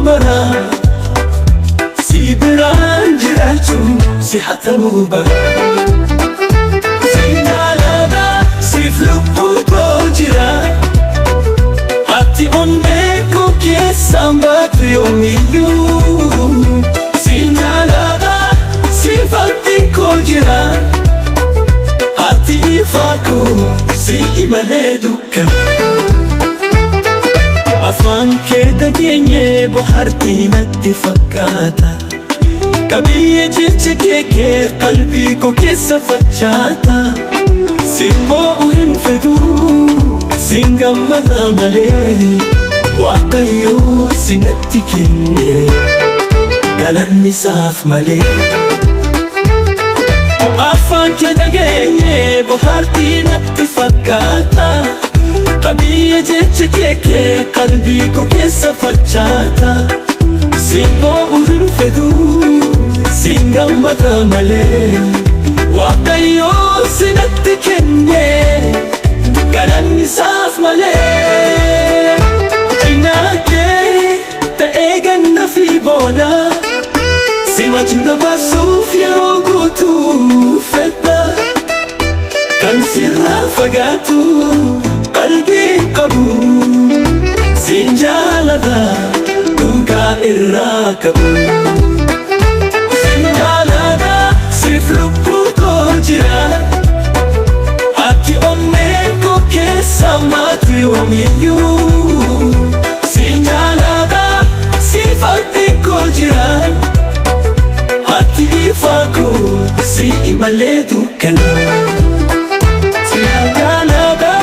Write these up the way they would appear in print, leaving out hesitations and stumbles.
bara si biraan jiraachuun si hatamu bara. Si jaalala siif lubbuu koo jira, ati onnee koo keessaan baatu yoomiyyuu. Si jaalala siif abdii koo jira, ati ifaa koo si imalee dukkana. Afaan kee dhageenye bohaartii natti fakkaata, qabiyyee jecha kee qalbii koo keessa facaata. Simboo hin fedhuu sin gammada malee, Waaqayyoo sinatti kenne galanni isaaf malee. Afaan kee dhageenye bohaartii natti fakkaata, qabiyyee jecha kee qalbii koo keessa facaata. Simboo hin fedhuu sin gammada malee, Waaqayyoo sinatti kenne galanni isaaf malee. Cinaa kee ta'ee ganna fi boona, si wajjin dabarsuuf yeroo guutuu fedha. Kan sirraa fagaatu qalbii qabu, sin jaalala dhugaa irraa qabu. Sin jaalala siif lubbuu koo jira, ati onnee koo keessaa maatu yoomiyyuu. Sin jaalala siif abdii koo jira, ati ifaa koo si imalee dukkana. Si jaalala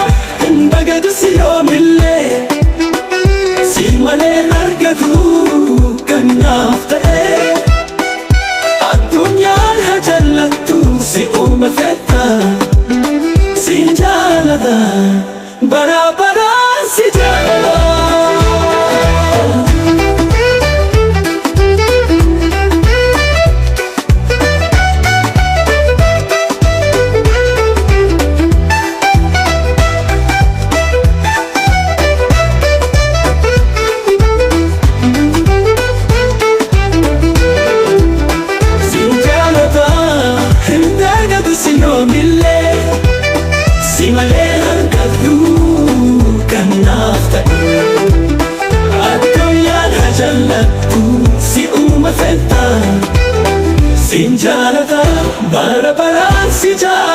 hin bagadu si yoomillee, si malee argatu kan naaf ta'e. Addunyaan haa jaallattu si uuma fedha, si jaalala bara baraan si jaalala. Si malee argatu kan naaf ta'e. Addunyaan haa jaallattu si uuma fedha, sin jaalala bara baraan si jaalala.